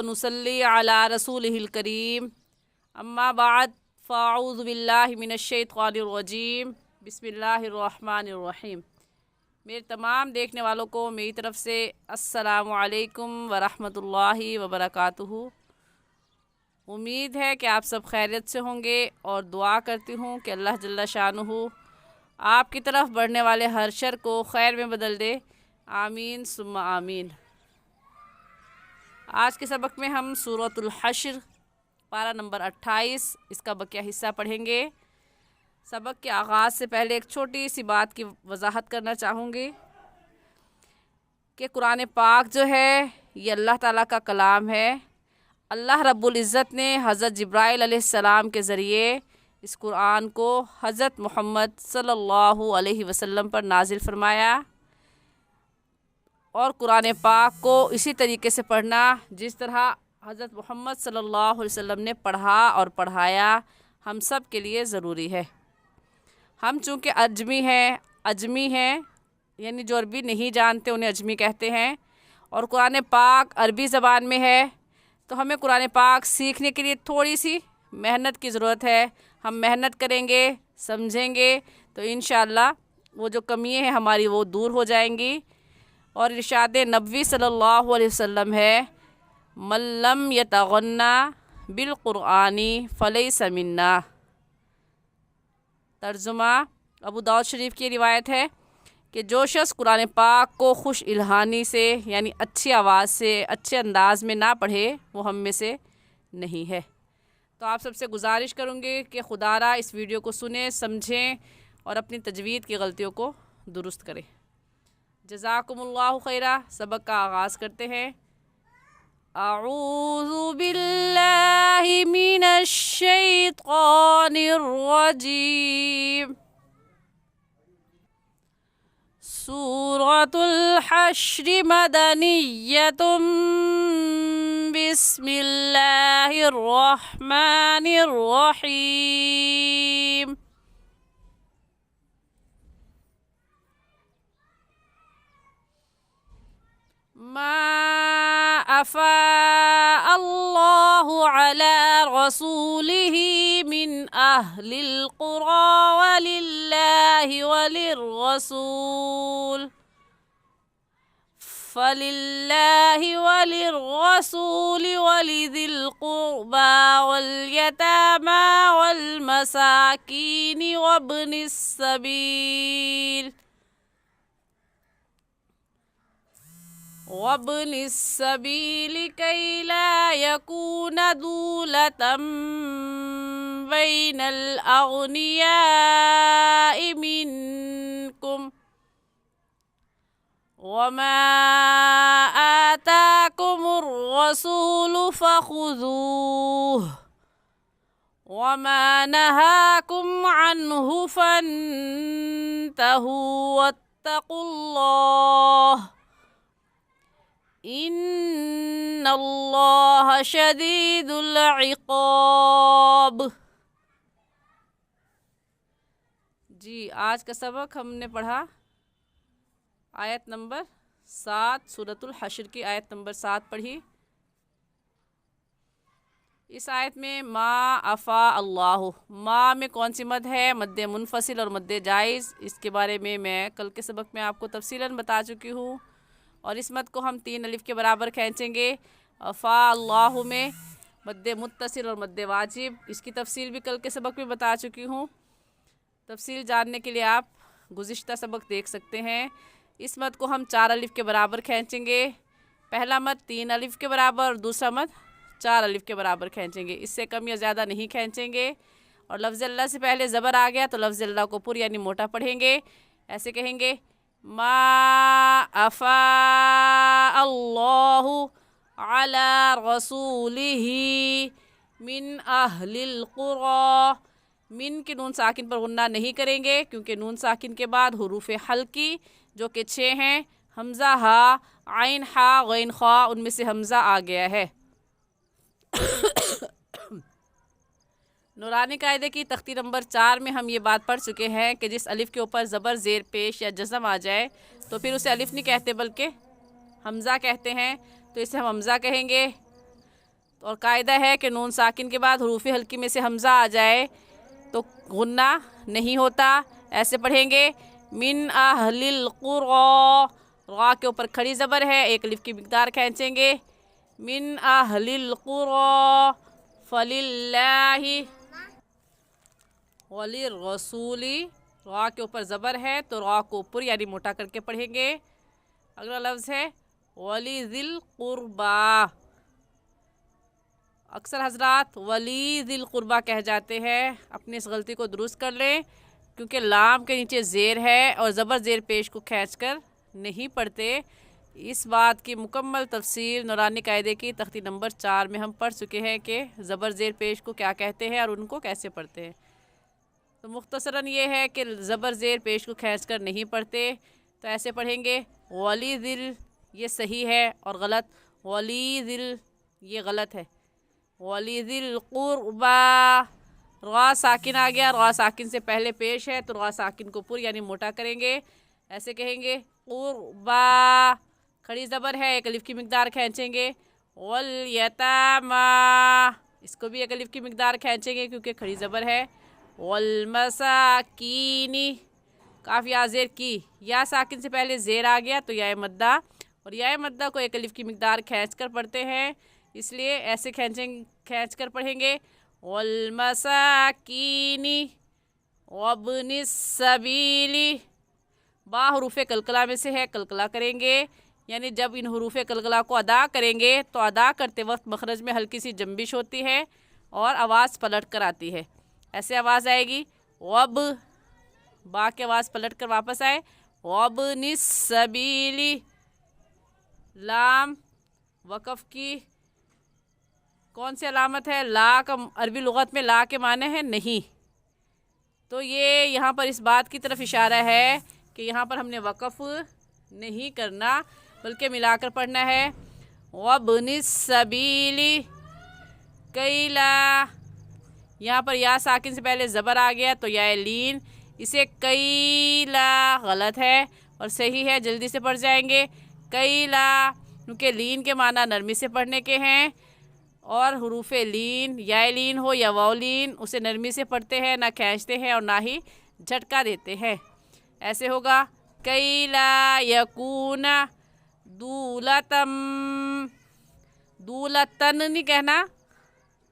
व नुसल्ली अला रसूलिहिल करीम। अम्मा बाद फ़अऊज़ु बिल्लाहि मिनश्शैतानिर रजीम। बिस्मिल्लाहिर्रहमानिर्रहीम। मेरे तमाम देखने वालों को मेरी तरफ़ से अस्सलामु अलैकुम व रहमतुल्लाहि व बरकातुहू। उम्मीद है कि आप सब खैरियत से होंगे और दुआ करती हूँ कि अल्लाह जल्ला शानुहु आपकी तरफ बढ़ने वाले हर शर को खैर में बदल दे। आमीन सुम्मा आमीन। आज के सबक में हम सूरतुल हश्र पारा नंबर 28 इसका बकिया हिस्सा पढ़ेंगे। सबक के आगाज़ से पहले एक छोटी सी बात की वजाहत करना चाहूँगी कि कुरान पाक जो है ये अल्लाह ताला का कलाम है। अल्लाह रब्बुल इज़्ज़त ने हज़रत जिब्राइल अलैहिस्सलाम के ज़रिए इस कुरान को हज़रत मोहम्मद सल्लल्लाहु अलैहि वसल्लम पर नाजिल फरमाया और कुरान पाक को इसी तरीके से पढ़ना जिस तरह हज़रत मोहम्मद सल्लल्लाहु अलैहि वसल्लम ने पढ़ा और पढ़ाया हम सब के लिए ज़रूरी है। हम चूँकि अजमी हैं यानी जो अरबी नहीं जानते उन्हें अजमी कहते हैं और कुरान पाक अरबी ज़बान में है, तो हमें कुरान पाक सीखने के लिए थोड़ी सी मेहनत की ज़रूरत है। हम मेहनत करेंगे, समझेंगे तो इंशाअल्लाह वो जो कमियाँ हैं हमारी वो दूर हो जाएंगी। और इरशाद नबवी सल्लल्लाहु अलैहि वसल्लम है, मल्लम यतगन्ना बिल क़ुरआनी फ़लैसा मिन्ना। तर्जुमा अबू दाऊद शरीफ की रिवायत है कि जो शख्स कुरान पाक को खुश इल्हानी से यानी अच्छी आवाज़ से अच्छे अंदाज में ना पढ़े वो हम में से नहीं है। तो आप सबसे गुजारिश करूँगी कि खुदारा इस वीडियो को सुने, समझें और अपनी तजवीद की गलतियों को दुरुस्त करें। जज़ाकुमुल्लाहु खैरा। सबक का आगाज़ करते हैं। अऊज़ु बिल्लाहि मिनश शैतानिर रजीम। सूरतुल हश्र मदनिय्यतुम बिस्मिल्लाहिर रहमानिर रहीम। मा अफ़ा अल्लाहु अला रसूलिही मिन अहलिल क़ुरा वलिल्लाहि वलिर्रसूल फ़लिल्लाहि वलिर्रसूल वलिज़िल क़ुर्बा वल्यतामा वल्मसाकीन वब्निस सबील कई ला यकून दूलतम बैनल अग़नियाइ मिनकुम वमा आताकुमुर रसूलु फ़ख़ुज़ूह वमा नहाकुम अन्हु फ़न्तहू वत्तक़ुल्लाह इन्नल्लाह शदीदुल इक़ाब। जी आज का सबक हमने पढ़ा आयत नंबर 7 सूरतुल हश्र की आयत नंबर 7 पढ़ी। इस आयत में मा अफ़ा अल्लाहु, मा में कौन सी मद है, मद मुनफसिल और मद जायज़, इसके बारे में मैं कल के सबक में आपको तफसीलन बता चुकी हूँ। और इस मद को हम 3 अलिफ के बराबर खींचेंगे। अफ़ा अल्लाहु में मद मुत्तसिल और मद वाजिब, इसकी तफसील भी कल के सबक में बता चुकी हूँ। तफसील जानने के लिए आप गुज़िश्ता सबक देख सकते हैं। इस मद को हम 4 अलिफ के बराबर खींचेंगे। पहला मद 3 अलिफ के बराबर और दूसरा मद 4 अलिफ के बराबर खींचेंगे, इससे कम या ज़्यादा नहीं खींचेंगे। और लफ्ज़ अल्लाह से पहले ज़बर आ गया तो लफ्ज़ अल्लाह को पुर यानी मोटा पढ़ेंगे। ऐसे कहेंगे मा अफ़ा अल्लाहु अला रसूलिही मिन अहलिल क़ुरा। मिन की नून साकिन पर गुन्ना नहीं करेंगे क्योंकि नून साकिन के बाद हुरूफ़ हल्की जो कि 6 हैं, हमज़ा हा, आइन हा, गैन खा, उनमें से हमज़ा आ गया है। नूरानी कायदे की तख्ती नंबर 4 में हम ये बात पढ़ चुके हैं कि जिस अलिफ़ के ऊपर ज़बर ज़ेर पेश या जज़म आ जाए तो फिर उसे अलिफ़ नहीं कहते बल्कि हमज़ा कहते हैं। तो इसे हम हमज़ा कहेंगे। और कायदा है कि नून साकिन के बाद हरूफ हल्की में से हमज़ा आ जाए तो गुन्ना नहीं होता। ऐसे पढ़ेंगे मिन अहलिल क़ुरा, रा के ऊपर खड़ी ज़बर है, एक अलिफ की मिक़दार खींचेंगे। मिन अहलिल क़ुरा फलिल्लाहि वलिर्रसूली, रा के ऊपर ज़बर है तो रा को ऊपर यानी मोटा करके पढ़ेंगे। अगला लफ्ज़ है वलिज़िल क़ुरबा। अक्सर हजरात वलिज़िल क़ुरबा कह जाते हैं, अपनी इस गलती को दुरुस्त कर लें क्योंकि लाम के नीचे ज़ेर है और ज़बर ज़ेर पेश को खींच कर नहीं पढ़ते। इस बात की मुकम्मल तफसीर नूरानी कायदे की तख्ती नंबर 4 में हम पढ़ चुके हैं कि ज़बर ज़ेर पेश को क्या कहते हैं और उनको कैसे पढ़ते हैं। तो मुख्तसरन ये है कि ज़बर ज़ेर पेश को खींच कर नहीं पढ़ते। तो ऐसे पढ़ेंगे वलिज़िल, ये सही है, और गलत वलिज़िल, ये गलत है। वलिज़िल क़ुरबा, रा साकिन आ गया, रा साकिन से पहले पेश है तो रा साकिन को पुर यानी मोटा करेंगे। ऐसे कहेंगे क़ुरबा, खड़ी ज़बर है, एक अलिफ की मिक़दार खींचेंगे। वल यतामा, इसको भी एक अलिफ की मिक़दार खींचेंगे क्योंकि खड़ी ज़बर है। वल मसाकीनी, काफ़ या ज़ेर की, या साकिन से पहले ज़ेर आ गया तो या मद्दा, और या मद्दा को एक अलिफ की मिक़दार खींच कर पढ़ते हैं, इसलिए ऐसे खींच कर पढ़ेंगे। वल मसाकीनी वब्निस सबीली, बा हरूफ़े कलकला में से है, कलकला करेंगे, यानी जब इन हरूफ़े कलकला को अदा करेंगे तो अदा करते वक्त मखरज में हल्की सी जंबिश होती है और आवाज़ पलट कर आती है। ऐसे आवाज़ आएगी वब, बा की आवाज़ पलट कर वापस आए वब्निस सबीली। लाम वक़फ़ की कौन सी अलामत है? ला का अरबी लुगत में ला के माने हैं नहीं, तो ये यहाँ पर इस बात की तरफ इशारा है कि यहाँ पर हमने वक़फ़ नहीं करना बल्कि मिलाकर पढ़ना है। वब्निस सबीली कैला, यहाँ पर या साकिन से पहले ज़बर आ गया तो या लीन, इसे कैला गलत है और सही है, जल्दी से पढ़ जाएंगे कैला, क्योंकि लीन के माना नरमी से पढ़ने के हैं और हरूफ़े लीन या लीन हो या वाउलीन उसे नरमी से पढ़ते हैं, ना खींचते हैं और ना ही झटका देते हैं। ऐसे होगा कैला यकूना दूलतम, दूलतन नहीं कहना,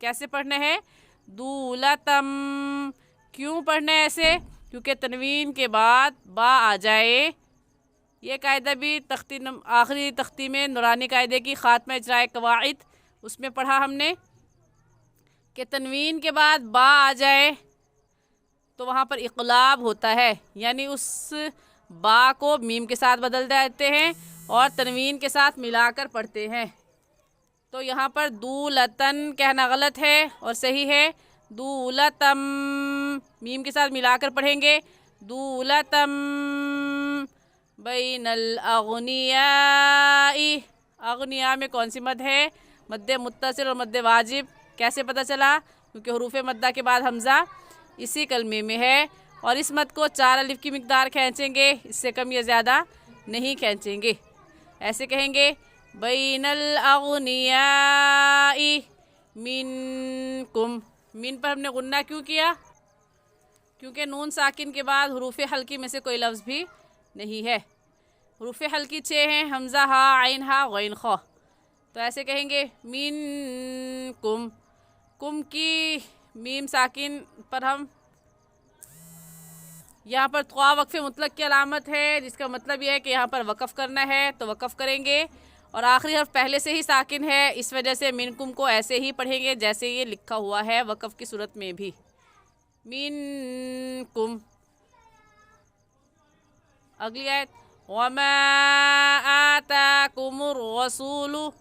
कैसे पढ़ना है? दूलतम। क्यों पढ़ना है ऐसे? क्योंकि तनवीन के बाद बा आ जाए। ये कायदा भी आखिरी तख्ती में नूरानी कायदे की ख़ात्मा इजराए कवाइद उसमें पढ़ा हमने कि तनवीन के बाद बा आ जाए तो वहाँ पर इक़लाब होता है, यानी उस बा को मीम के साथ बदल देते हैं और तनवीन के साथ मिलाकर पढ़ते हैं। तो यहाँ पर दूलतन कहना गलत है और सही है दूलतम, मीम के साथ मिलाकर पढ़ेंगे दूलतम बैनल अग़नियाई। अग़निया में कौन सी मद है? मद्दे मुत्तसिल और मद्दे वाजिब। कैसे पता चला? क्योंकि हरूफ़े मद्दा के बाद हमज़ा इसी कलमे में है और इस मद को 4 अलिफ की मिक़दार खींचेंगे, इससे कम या ज़्यादा नहीं खींचेंगे। ऐसे कहेंगे बैनल अग़नियाई मिनकुम। मिन पर हमने गुन्ना क्यों किया? क्योंकि नून साकिन के बाद हरूफ़े हल्की में से कोई लफ्ज़ भी नहीं है। हरूफ़े हल्की 6 हैं, हमज़ा हा, आइन हा, गैन ख। तो ऐसे कहेंगे मिन कुम, कुम की मीम साकिन पर हम यहाँ पर ख्वा वक़फ़े मुतलक की अलामत है, जिसका मतलब यह है कि यहाँ पर वक़फ़ करना है तो वक़फ़ करेंगे और आखिरी हर्फ पहले से ही साकिन है, इस वजह से मिन कुम को ऐसे ही पढ़ेंगे जैसे ये लिखा हुआ है वक़फ़ की सूरत में भी मिन कुम। अगली आयत वमा आताकुमुर रसूलु,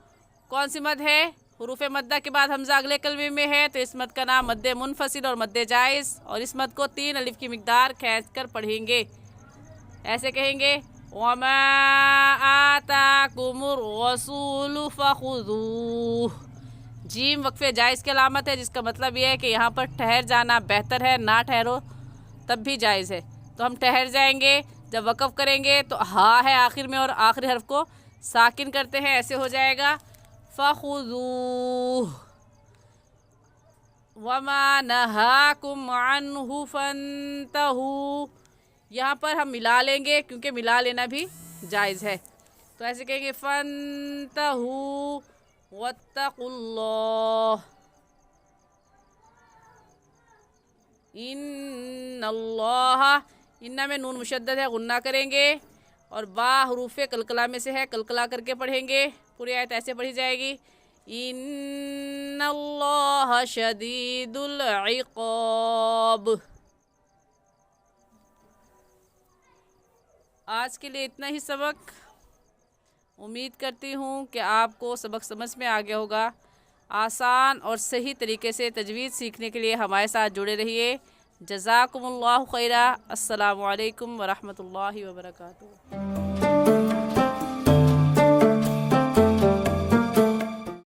कौन सी मद है? हरूफ़े मद्दा के बाद हमज़ा अगले कलमे में है तो इस मद का नाम मद्दे मुनफसिल और मद्दे जायज़, और इस मद को 3 अलिफ की मिक़दार खींच कर पढ़ेंगे। ऐसे कहेंगे वमा आताकुमुर रसूलु फखुज़ूह। जीम वक़फ़े जायज़ की अलामत है, जिसका मतलब यह है कि यहाँ पर ठहर जाना बेहतर है, ना ठहरो तब भी जायज़ है। तो हम ठहर जाएंगे, जब वक़फ़ करेंगे तो हा है आखिर में और आखिरी हर्फ को साकिन करते हैं, ऐसे हो जाएगा फ़ख़ुज़ूह। वमा नहाकुम अन्हु फंतहू। यहाँ पर हम मिला लेंगे क्योंकि मिला लेना भी जायज़ है। तो ऐसे कहेंगे फंतहू वत्तकुल्लाह इन्नल्लाह। इन्ना में नून मुशद्दद है, गुन्ना करेंगे और बा हरूफ कलकला में से है, कलकला करके पढ़ेंगे। पूरी आयत ऐसे पढ़ी जाएगी इन्नल्लाह शदीदुल इक़ाब। आज के लिए इतना ही सबक। उम्मीद करती हूँ कि आपको सबक समझ में आ गया होगा। आसान और सही तरीके से तजवीज़ सीखने के लिए हमारे साथ जुड़े रहिए। जज़ाकुमुल्लाहु खैरा। अस्सलामु अलैकुम वरहमतुल्लाहि वबरकातुहू।